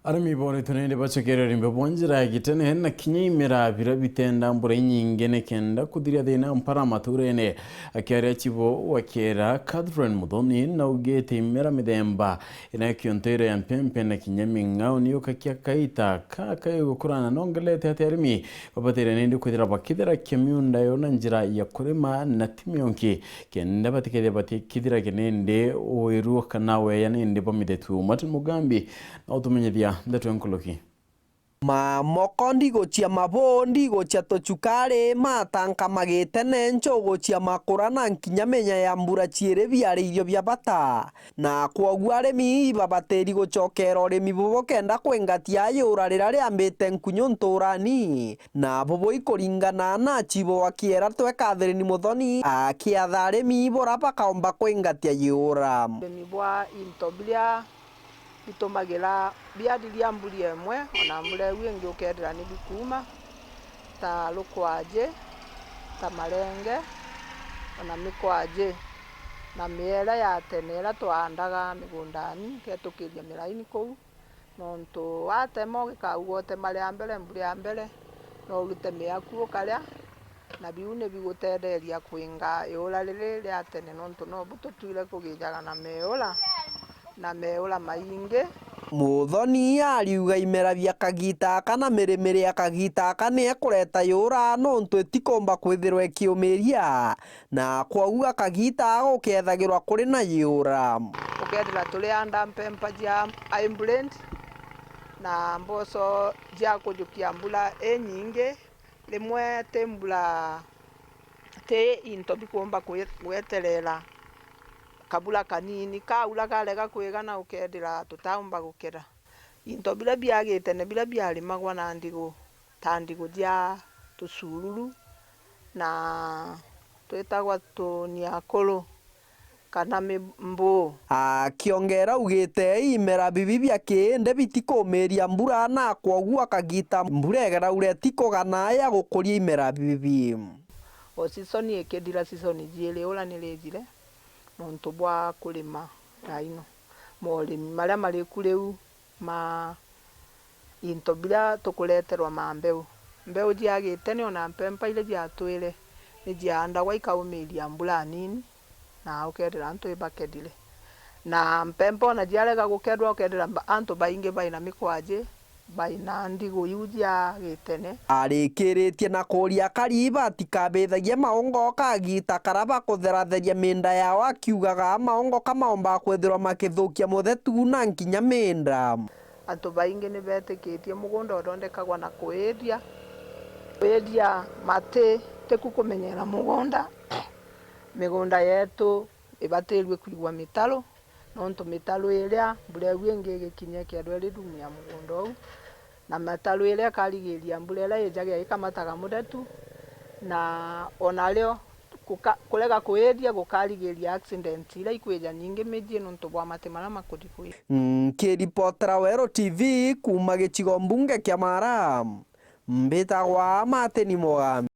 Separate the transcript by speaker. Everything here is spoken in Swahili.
Speaker 1: Arami bore tunende bachokero rimbe bonjira gitene henna kinyimira bira bitenda mbure nyingene kenda kudiria dena mpara maturene akere chibo wakera Catherine Mudhoni na ugete imera midemba ina kyontere ya mpempe na kinyami ngao niyo kakia kaita kaka gukurana nongale teterimi babatere nende kudira bakidira kemiunda yona njira ya kurema na timyonki kenda batikede batikidira kenende oiru kanawe yanende bomidetu Martin Mugambi na utumenyedia ndetu nkoloki
Speaker 2: mokondi gochia mabondi gochia tochukare matanka magitene ncho gochia makurana nkinyamenya ya mbura chiere biare irio bya bata na kwogwa aremi babateri gochokera oremi bobo kenda kwengatia yura rira ambite nkunyo nturani na bobo ikoringana na chibo wakiera twe Catherine Mudhoni akiatha aremi bora bakaomba kwengatia yura
Speaker 3: bwa intoblia itumagira biadiria mburi emwe ona mbure wingi ukedera ni bikuma ta lukwaje ta marenge ona mikwaje na miera ya tenera twandaga migundani ketukiria miraini kou nontu watemo gikaugote mari ambere mburi ambere no urute miaku ukaria na biune bigutenderia kwinga yura riri ria tene nontu no bututuire kugijaga na meula maingi.
Speaker 2: Mudhoni ariuga imera bya kagita kana miremere ya kagita kana ekureta yura nontu etikomba kwithirwa kiumiria na kwauga kagita ukethagirwa kuri na yura
Speaker 3: ukethira tuli anda mpempa ja imblend na mboso ja kujukia mbula enyingi rimwe tembula te into bikomba kweterera kabula kanini kaula galega kwigana ukedira tutaumba gukira into bila biagite ne bila byali magwa na ndigo tandigo ja tusururu na twetagwa tuniakolo kana mbo
Speaker 2: akiongera ugite imera bibi bya kende bitikomeria mbura na kwogwa kagita mburegera uretiko gana ya gukuria imera bibi
Speaker 3: o season ekedira season jiele ola nilejire nontu bwa kulima raino morimi maria mari kureu ma into bila tukuleterwa mambeu mbeu jiagite ni ona mpempa ile jiatwire ni jianda gwa ikaumiria mbula nini na ukedera antu ibakedile na mpempa ona jialega gukedwa ukedera antu baingi baina mikwaje baina ndigo yujia gitene
Speaker 2: arikiritie na kuria kariba tikabethagia maongo kagita karaba kutheratheria minda yao akiugaga maongo kamaomba kwethirwa makithukia muthetu na nkinya minda
Speaker 3: antu baingi ni betikitie mugunda uthondekagwa na kuedia mate tekukumenyera migunda yetu ibatirwe kuigwa mitalo nontu mitalo iria mbura wingi gikinye kiadwa ridumia mugunda u na matalo iria karigiria mbura iria ijagia ikamataga muthetu na onalio kulega kuedia gukarigiria accident ila ikweja nyingi miji nontu bwa mate mara makudikui
Speaker 2: kiripotera Wero TV kuma gicigo mbunge kia Mara mbitagwa Martin Mugambi.